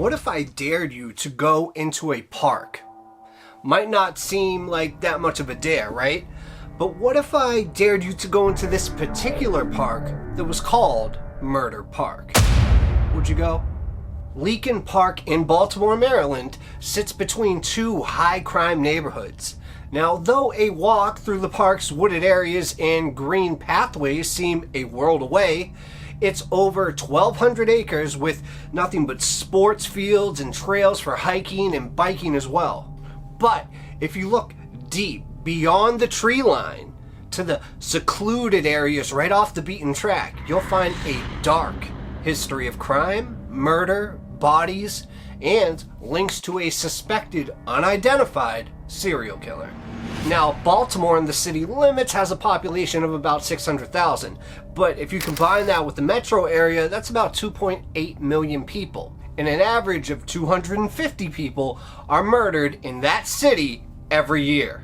what if I dared you to go into a park? Might not seem like that much of a dare, right? But what if I dared you to go into this particular park that was called Murder Park? Would you go? Leakin Park in Baltimore, Maryland sits between two high-crime neighborhoods. Now, though a walk through the park's wooded areas and green pathways seem a world away, it's over 1,200 acres with nothing but sports fields and trails for hiking and biking as well. But if you look deep beyond the tree line to the secluded areas right off the beaten track, you'll find a dark history of crime, murder, bodies, and links to a suspected unidentified serial killer. Now, Baltimore in the city limits has a population of about 600,000, but if you combine that with the metro area, that's about 2.8 million people. And an average of 250 people are murdered in that city every year.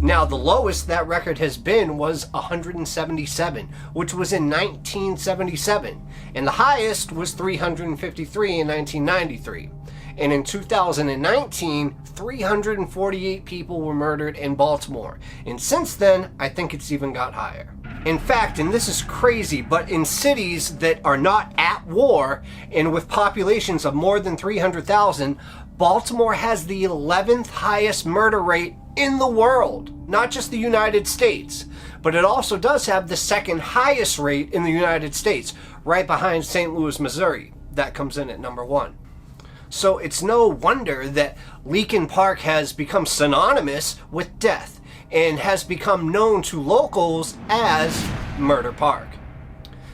Now, the lowest that record has been was 177, which was in 1977, and the highest was 353 in 1993. And in 2019, 348 people were murdered in Baltimore. And since then, I think it's even got higher. In fact, and this is crazy, but in cities that are not at war and with populations of more than 300,000, Baltimore has the 11th highest murder rate in the world, not just the United States, but it also does have the second highest rate in the United States, right behind St. Louis, Missouri. That comes in at number 1. So it's no wonder that Leakin Park has become synonymous with death and has become known to locals as Murder Park.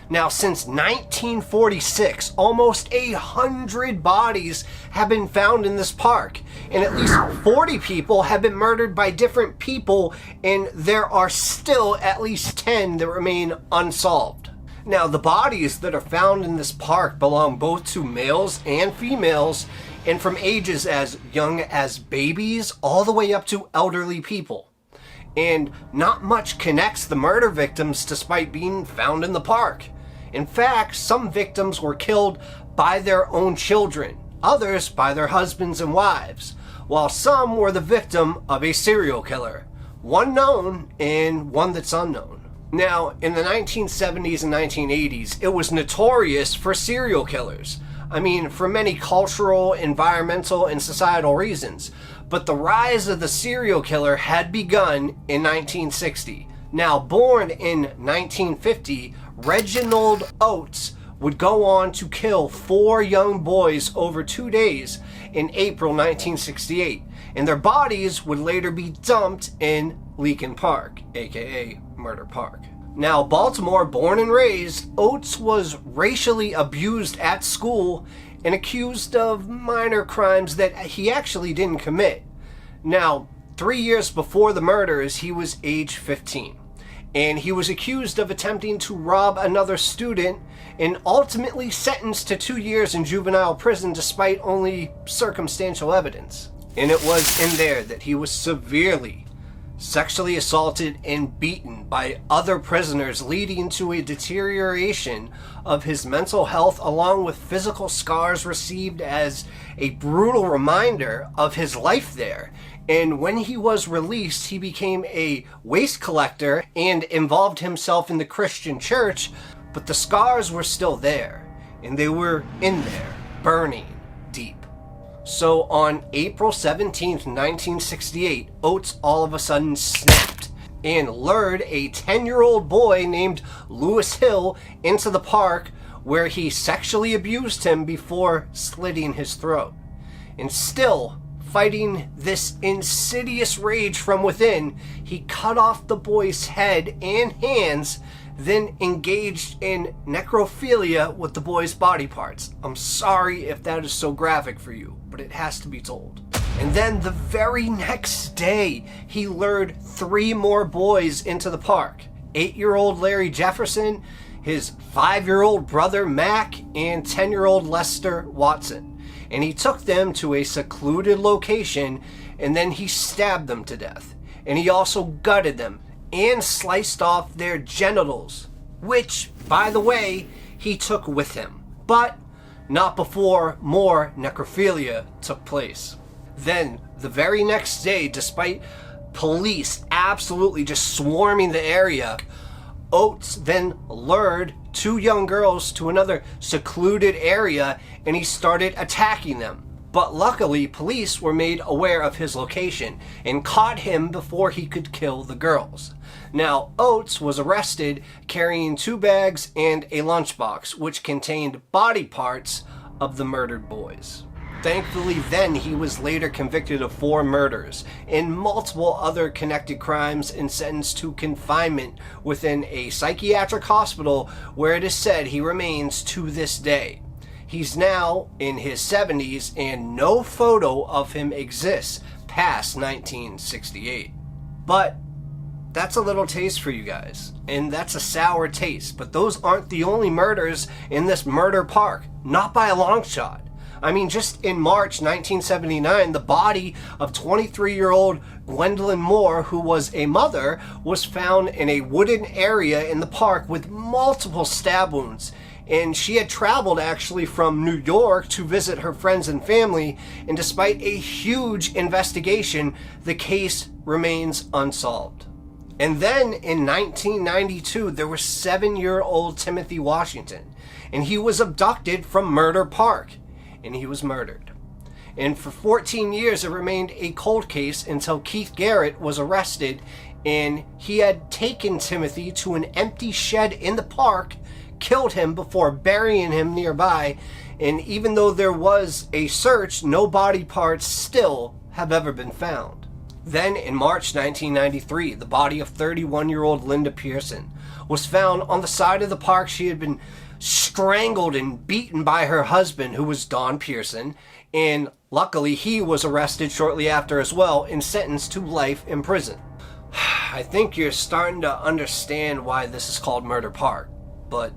Now, since 1946, almost 100 bodies have been found in this park, and at least 40 people have been murdered by different people, and there are still at least 10 that remain unsolved. Now, the bodies that are found in this park belong both to males and females, and from ages as young as babies all the way up to elderly people. And not much connects the murder victims despite being found in the park. In fact, some victims were killed by their own children, others by their husbands and wives, while some were the victim of a serial killer, one known and one that's unknown. Now, in the 1970s and 1980s, it was notorious for serial killers. I mean, for many cultural, environmental, and societal reasons. But the rise of the serial killer had begun in 1960. Now, born in 1950, Reginald Oates would go on to kill 4 young boys over 2 days in April 1968, and their bodies would later be dumped in Leakin Park, aka Murder Park. Now, Baltimore born and raised, Oates was racially abused at school and accused of minor crimes that he actually didn't commit. Now, 3 years before the murders, he was age 15. And he was accused of attempting to rob another student and ultimately sentenced to 2 years in juvenile prison despite only circumstantial evidence. And it was in there that he was severely sexually assaulted and beaten by other prisoners, leading to a deterioration of his mental health along with physical scars received as a brutal reminder of his life there. And when he was released, he became a waste collector and involved himself in the Christian church, but the scars were still there, and they were in there, burning deep. So on April 17th, 1968, Oates all of a sudden snapped and lured a 10-year-old boy named Lewis Hill into the park where he sexually abused him before slitting his throat. And still fighting this insidious rage from within, he cut off the boy's head and hands, then engaged in necrophilia with the boy's body parts. I'm sorry if that is so graphic for you, but it has to be told. And then the very next day, he lured 3 more boys into the park. 8-year-old Larry Jefferson, his 5-year-old brother Mac, and 10-year-old Lester Watson. And he took them to a secluded location, and then he stabbed them to death. And he also gutted them and sliced off their genitals, which, by the way, he took with him. But not before more necrophilia took place. Then, the very next day, despite police absolutely just swarming the area, Oates then lured two young girls to another secluded area and he started attacking them. But luckily, police were made aware of his location and caught him before he could kill the girls. Now, Oates was arrested carrying 2 bags and a lunchbox, which contained body parts of the murdered boys. Thankfully, then he was later convicted of 4 murders and multiple other connected crimes and sentenced to confinement within a psychiatric hospital where it is said he remains to this day. He's now in his 70s and no photo of him exists past 1968. But that's a little taste for you guys, and that's a sour taste. But those aren't the only murders in this murder park, not by a long shot. I mean, just in March 1979, the body of 23-year-old Gwendolyn Moore, who was a mother, was found in a wooded area in the park with multiple stab wounds. And she had traveled actually from New York to visit her friends and family, and despite a huge investigation, the case remains unsolved. And then in 1992, there was 7-year-old Timothy Washington, and he was abducted from Murder Park, and he was murdered. And for 14 years, it remained a cold case until Keith Garrett was arrested, and he had taken Timothy to an empty shed in the park, killed him before burying him nearby, and even though there was a search, no body parts still have ever been found. Then in March 1993, the body of 31-year-old Linda Pearson was found on the side of the park. She had been strangled and beaten by her husband, who was Don Pearson, and luckily he was arrested shortly after as well and sentenced to life in prison. I think you're starting to understand why this is called Murder Park, but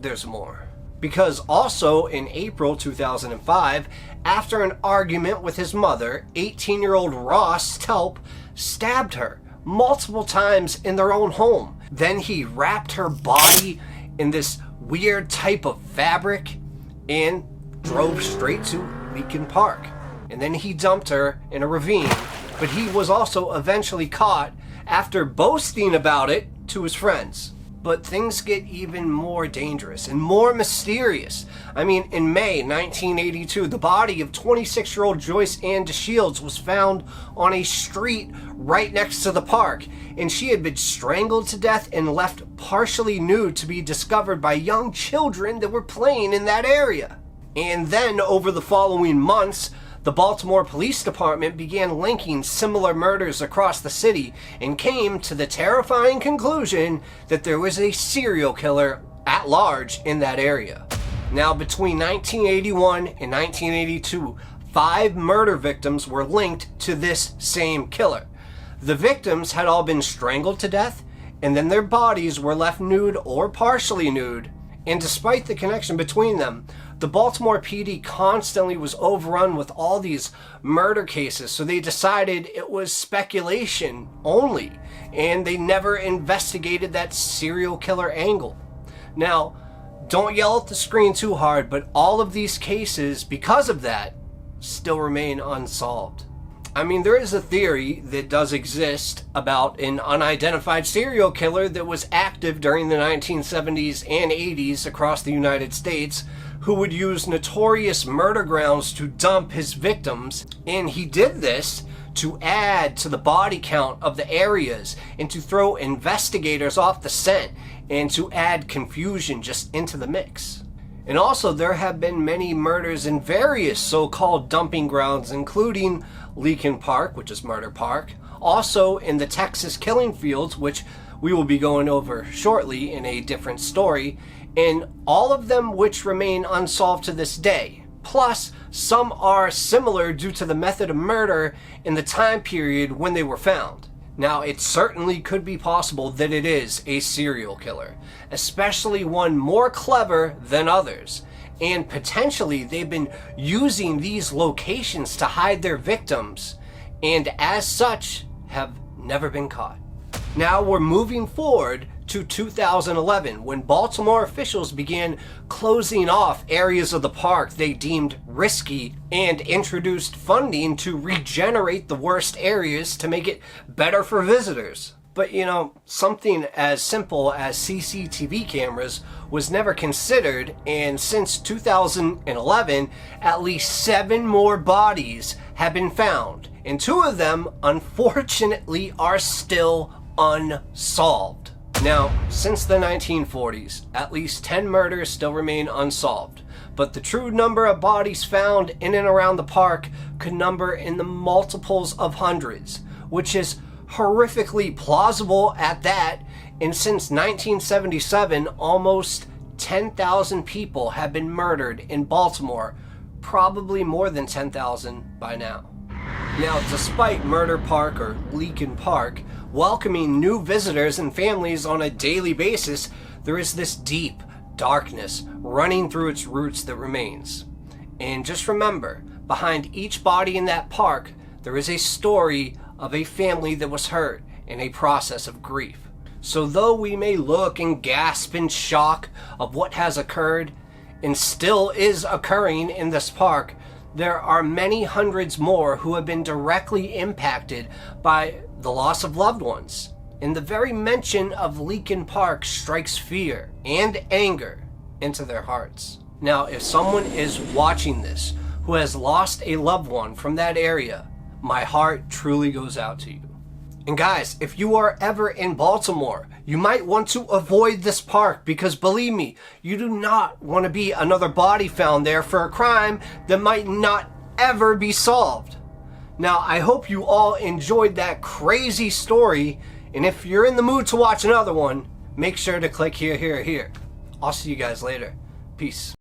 there's more. Because also in April 2005, after an argument with his mother, 18-year-old Ross Telp stabbed her multiple times in their own home. Then he wrapped her body in this weird type of fabric and drove straight to Leakin Park. And then he dumped her in a ravine, but he was also eventually caught after boasting about it to his friends. But things get even more dangerous and more mysterious. I mean, in May 1982, the body of 26-year-old Joyce Ann DeShields was found on a street right next to the park, and she had been strangled to death and left partially nude to be discovered by young children that were playing in that area. And then, over the following months, the Baltimore Police Department began linking similar murders across the city and came to the terrifying conclusion that there was a serial killer at large in that area. Now, between 1981 and 1982, 5 murder victims were linked to this same killer. The victims had all been strangled to death, and then their bodies were left nude or partially nude. And despite the connection between them, the Baltimore PD constantly was overrun with all these murder cases, so they decided it was speculation only, and they never investigated that serial killer angle. Now, don't yell at the screen too hard, but all of these cases, because of that, still remain unsolved. I mean, there is a theory that does exist about an unidentified serial killer that was active during the 1970s and 80s across the United States, who would use notorious murder grounds to dump his victims, and he did this to add to the body count of the areas and to throw investigators off the scent and to add confusion just into the mix. And also, there have been many murders in various so-called dumping grounds, including Leakin Park, which is Murder Park, also in the Texas killing fields, which we will be going over shortly in a different story, and all of them which remain unsolved to this day. Plus, some are similar due to the method of murder and the time period when they were found. Now, it certainly could be possible that it is a serial killer, especially one more clever than others. And potentially they've been using these locations to hide their victims, and as such have never been caught. Now we're moving forward to 2011, when Baltimore officials began closing off areas of the park they deemed risky and introduced funding to regenerate the worst areas to make it better for visitors. But you know, something as simple as CCTV cameras was never considered, and since 2011, at least 7 more bodies have been found, and 2 of them, unfortunately, are still unsolved. Now, since the 1940s, at least 10 murders still remain unsolved, but the true number of bodies found in and around the park could number in the multiples of hundreds, which is horrifically plausible at that, and since 1977, almost 10,000 people have been murdered in Baltimore, probably more than 10,000 by now. Now, despite Murder Park, or Leakin Park, welcoming new visitors and families on a daily basis, there is this deep darkness running through its roots that remains. And just remember, behind each body in that park, there is a story of a family that was hurt in a process of grief. So though we may look and gasp in shock of what has occurred and still is occurring in this park, there are many hundreds more who have been directly impacted by the loss of loved ones. And the very mention of Leakin Park strikes fear and anger into their hearts. Now, if someone is watching this who has lost a loved one from that area, my heart truly goes out to you. And guys, if you are ever in Baltimore, you might want to avoid this park, because believe me, you do not want to be another body found there for a crime that might not ever be solved. Now, I hope you all enjoyed that crazy story, and if you're in the mood to watch another one, make sure to click here. I'll see you guys later. Peace.